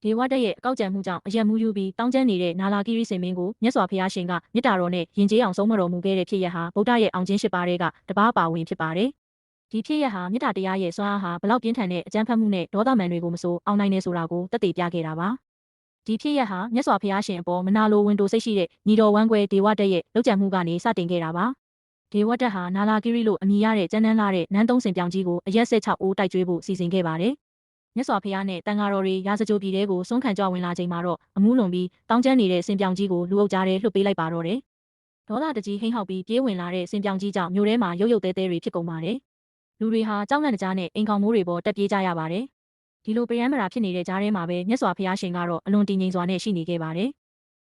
ဒေဝတက်ရဲ့အကောက်ကြံမှုကြောင့်အယက်မူးယူပြီးတောင်းကျမ်းနေတဲ့နာလာကိရိစင်မင်းကိုမြတ်စွာဘုရားရှင်ကမေတ္တာတော်နဲ့ယဉ်ကျေးအောင်ဆုံးမတော်မူခဲ့တဲ့ဖြစ်ရပ်ဟာဗုဒ္ဓရဲ့အောင်ခြင်း၈ပါးတွေကတပါးပါဝင်ဖြစ်ပါတယ်။ဒီဖြစ်ရပ်ဟာမေတ္တာတရားရဲ့စွမ်းအားဟာဘလောက်ပြင်းထန်တဲ့အကြမ်းဖက်မှုနဲ့ဒေါသမန်တွေကိုမဆိုအောင်နိုင်နေဆိုတာကိုသက်သေပြခဲ့တာပါ။ဒီဖြစ်ရပ်ဟာမြတ်စွာဘုရားရှင်အပေါ်မနာလိုဝင်တိုစိတ်ရှိတဲ့ညီတော်ဝမ်းကွဲဒေဝတက်ရဲ့လောက်ကျန်မှုကနေစတင်ခဲ့တာပါ။ဒေဝတက်ဟာနာလာကိရိလို့အမည်ရတဲ့ကျမ်းတမ်းလာတဲ့နန်းသုံးစင်ပြောင်ကြီးကိုအရက်ဆက်6အိုးတိုက်ကျွေးဖို့စီစဉ်ခဲ့ပါတယ်။မြတ်စွာဘုရားနဲ့တန်ဃာတော်တွေရာဇကြိုပြည်တဲကိုစွန့်ခံကြဝင်လာချိန်မှာတော့အမှုလွန်ပြီးတောင်းကျမ်းနေတဲ့စင်ပြောင်ကြီးကိုလူအုပ်ကြားထဲလွှတ်ပေးလိုက်ပါတော့တယ်။ဒေါသတကြီးဟိမ့်ဟောက်ပြီးပြေးဝင်လာတဲ့စင်ပြောင်ကြီးကြောင့်မြို့ထဲမှာရုတ်ရုတ်သဲသဲတွေဖြစ်ကုန်ပါတယ်။လူတွေဟာကြောက်လန့်တကြားနဲ့အိမ်ခေါင်မိုးတွေပေါ်တက်ပြေးကြရပါတယ်။ဒီလိုပရမ်းမရာဖြစ်နေတဲ့ကြားထဲမှာပဲမြတ်စွာဘုရားရှင်ကတော့အလွန်တည်ငြိမ်စွာနဲ့ရှိနေခဲ့ပါတယ်။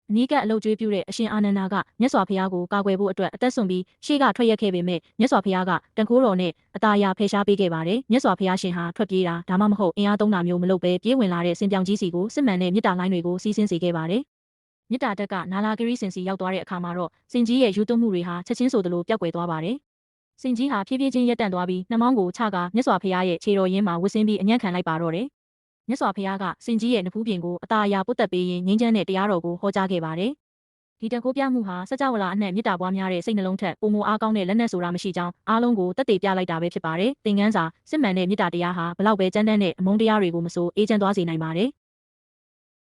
အနီးကပ်အလုပ်ကျွေးပြုတဲ့အရှင်အာနန္ဒာကမြတ်စွာဘုရားကိုကာကွယ်ဖို့အတွက်အသက်ဆုံးပြီးရှေ့ကထွက်ရက်ခဲ့ပေမဲ့မြတ်စွာဘုရားကတန်ခိုးတော်နဲ့အသာယာဖယ်ရှားပေးခဲ့ပါတယ်။မြတ်စွာဘုရားရှင်ဟာထွက်ပြေးတာဒါမှမဟုတ်အင်အားသုံးတာမျိုးမလုပ်ဘဲပြေးဝင်လာတဲ့စင်ပြောင်ကြီးစီကိုစစ်မှန်တဲ့မေတ္တာလိုင်းတွေကိုစီးဆင်းစေခဲ့ပါတယ်။မေတ္တာတက်ကနာလာဂရိစင်စီရောက်သွားတဲ့အခါမှာတော့စင်ကြီးရဲ့ယူသွမှုတွေဟာချက်ချင်းဆိုသလိုပျောက်ကွယ်သွားပါတယ်။စင်ကြီးဟာဖြည်းဖြည်းချင်းရပ်တန့်သွားပြီးနှမောင်းကိုချကမြတ်စွာဘုရားရဲ့ခြေတော်ရင်းမှာဝစ်ဆင်းပြီးအညံ့ခံလိုက်ပါတော့တယ်။မြတ်စွာဘုရားကစင်ကြီးရဲ့နဖူးပြင်ကိုအသာယာပုတ်သက်ပေးရင်ငြိမ်းချမ်းတဲ့တရားတော်ကိုဟောကြားခဲ့ပါတယ်။ဒီတန်ခိုးပြမှုဟာစကြဝဠာအနှံ့မေတ္တာပွားများတဲ့စိတ်နှလုံးထက်ပုံမအားကောင်းတဲ့လက်နက်ဆိုတာမရှိကြောင်းအားလုံးကိုသက်သေပြလိုက်တာပဲဖြစ်ပါတယ်။သင်ခန်းစာစစ်မှန်တဲ့မေတ္တာတရားဟာဘလောက်ပဲကြမ်းတမ်းတဲ့အမုန်းတရားတွေကိုမဆိုအေးချမ်းသွားစေနိုင်ပါတယ်။